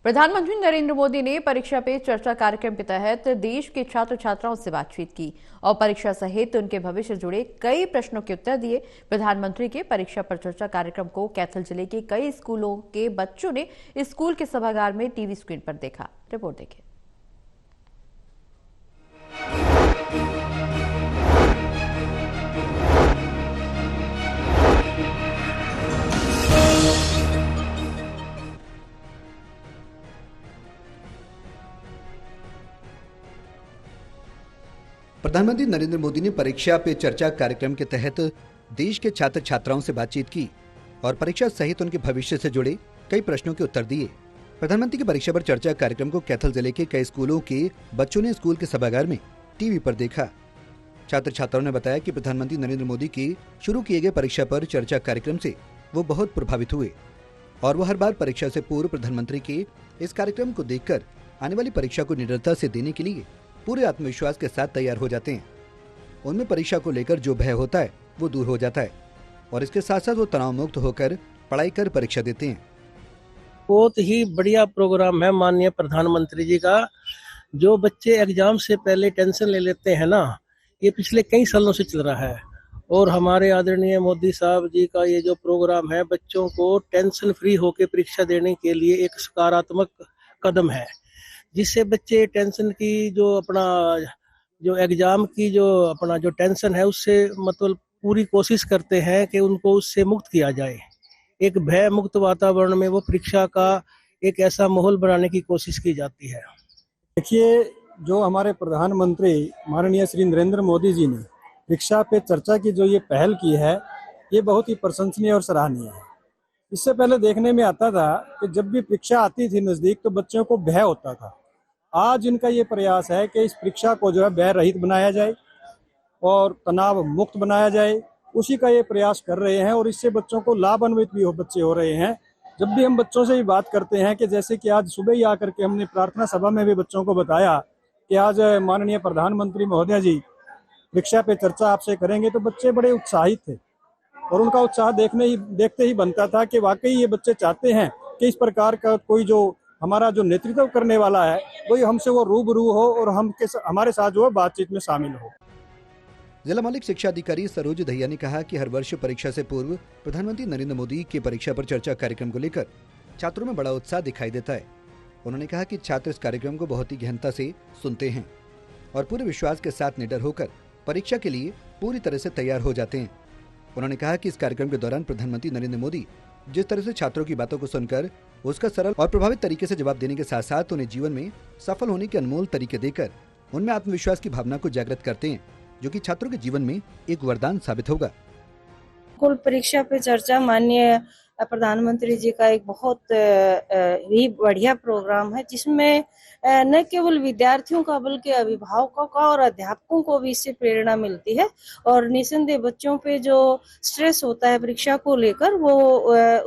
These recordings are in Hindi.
प्रधानमंत्री नरेंद्र मोदी ने परीक्षा पे चर्चा कार्यक्रम के तहत देश के छात्र छात्राओं से बातचीत की और परीक्षा सहित उनके भविष्य से जुड़े कई प्रश्नों के उत्तर दिए। प्रधानमंत्री के परीक्षा पर चर्चा कार्यक्रम को कैथल जिले के कई स्कूलों के बच्चों ने स्कूल के सभागार में टीवी स्क्रीन पर देखा। रिपोर्ट देखिए। प्रधानमंत्री नरेंद्र मोदी ने परीक्षा पे चर्चा कार्यक्रम के तहत देश के छात्र छात्राओं से बातचीत की और परीक्षा सहित उनके भविष्य से जुड़े कई प्रश्नों के उत्तर दिए। प्रधानमंत्री की परीक्षा पर चर्चा कार्यक्रम को कैथल जिले के कई स्कूलों के बच्चों ने स्कूल के सभागार में टीवी पर देखा। छात्र छात्राओं ने बताया कि प्रधानमंत्री नरेंद्र मोदी के शुरू किए गए परीक्षा पर चर्चा कार्यक्रम से वो बहुत प्रभावित हुए और वो हर बार परीक्षा से पूर्व प्रधानमंत्री के इस कार्यक्रम को देखकर आने वाली परीक्षा को निडरता से देने के लिए पूरे आत्मविश्वास के साथ तैयार हो जाते हैं। उनमें परीक्षा को लेकर जो भय होता है वो दूर हो जाता है और इसके साथ साथ वो तनाव मुक्त होकर पढ़ाई कर परीक्षा देते हैं। बहुत ही बढ़िया प्रोग्राम है माननीय प्रधानमंत्री जी का। जो बच्चे एग्जाम से पहले टेंशन ले लेते हैं ना, ये पिछले कई सालों से चल रहा है और हमारे आदरणीय मोदी साहब जी का ये जो प्रोग्राम है बच्चों को टेंशन फ्री होकर परीक्षा देने के लिए एक सकारात्मक कदम है, जिससे बच्चे टेंशन की जो एग्जाम की जो टेंशन है उससे मतलब पूरी कोशिश करते हैं कि उनको उससे मुक्त किया जाए। एक भय मुक्त वातावरण में वो परीक्षा का एक ऐसा माहौल बनाने की कोशिश की जाती है। देखिए, जो हमारे प्रधानमंत्री माननीय श्री नरेंद्र मोदी जी ने परीक्षा पे चर्चा की जो ये पहल की है, ये बहुत ही प्रशंसनीय और सराहनीय है। इससे पहले देखने में आता था कि जब भी परीक्षा आती थी नजदीक तो बच्चों को भय होता था। आज इनका ये प्रयास है कि इस परीक्षा को जो है भय रहित बनाया जाए और तनाव मुक्त बनाया जाए, उसी का ये प्रयास कर रहे हैं और इससे बच्चों को लाभान्वित भी बच्चे हो रहे हैं। जब भी हम बच्चों से भी बात करते हैं कि जैसे कि आज सुबह ही आकर के हमने प्रार्थना सभा में भी बच्चों को बताया कि आज माननीय प्रधानमंत्री महोदय जी परीक्षा पे चर्चा आपसे करेंगे, तो बच्चे बड़े उत्साहित थे और उनका उत्साह देखते ही बनता था कि वाकई ये बच्चे चाहते हैं कि इस प्रकार का कोई जो हमारा जो नेतृत्व करने वाला है वही हमसे वो रूबरू हो और हमारे साथ जो है बातचीत में शामिल हो। जिला मौलिक शिक्षा अधिकारी सरोज दहिया ने कहा कि हर वर्ष परीक्षा से पूर्व प्रधानमंत्री नरेंद्र मोदी के परीक्षा पर चर्चा कार्यक्रम को लेकर छात्रों में बड़ा उत्साह दिखाई देता है। उन्होंने कहा कि छात्र इस कार्यक्रम को बहुत ही गहनता से सुनते हैं और पूरे विश्वास के साथ निडर होकर परीक्षा के लिए पूरी तरह से तैयार हो जाते हैं। उन्होंने कहा कि इस कार्यक्रम के दौरान प्रधानमंत्री नरेंद्र मोदी जिस तरह से छात्रों की बातों को सुनकर उसका सरल और प्रभावित तरीके से जवाब देने के साथ साथ उन्हें जीवन में सफल होने के अनमोल तरीके देकर उनमें आत्मविश्वास की भावना को जागृत करते हैं, जो कि छात्रों के जीवन में एक वरदान साबित होगा। कुल परीक्षा पे चर्चा माननीय प्रधानमंत्री जी का एक बहुत ही बढ़िया प्रोग्राम है, जिसमें न केवल विद्यार्थियों का बल्कि अभिभावकों का और अध्यापकों को भी इससे प्रेरणा मिलती है और निसंदेह बच्चों पे जो स्ट्रेस होता है परीक्षा को लेकर वो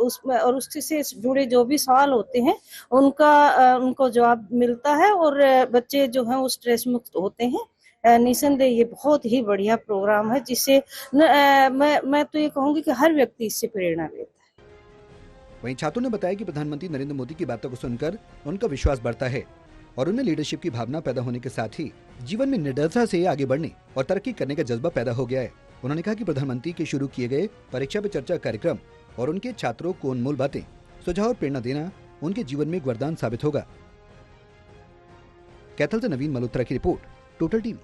उसमें और उससे जुड़े जो भी सवाल होते हैं उनको जवाब मिलता है और बच्चे जो हैं वो स्ट्रेस मुक्त होते हैं। निसंदेह ये बहुत ही बढ़िया प्रोग्राम है, जिससे मैं तो ये कहूँगी कि हर व्यक्ति इससे प्रेरणा लेता है। वहीं छात्रों ने बताया कि प्रधानमंत्री नरेंद्र मोदी की बातों को सुनकर उनका विश्वास बढ़ता है और उनमें लीडरशिप की भावना पैदा होने के साथ ही जीवन में निडरता से आगे बढ़ने और तरक्की करने का जज्बा पैदा हो गया है। उन्होंने कहा कि प्रधानमंत्री के शुरू किए गए परीक्षा पे चर्चा कार्यक्रम और उनके छात्रों को अनमोल बातें, सुझाव और प्रेरणा देना उनके जीवन में एक वरदान साबित होगा। कैथल से नवीन मल्होत्रा की रिपोर्ट, टोटल टीवी।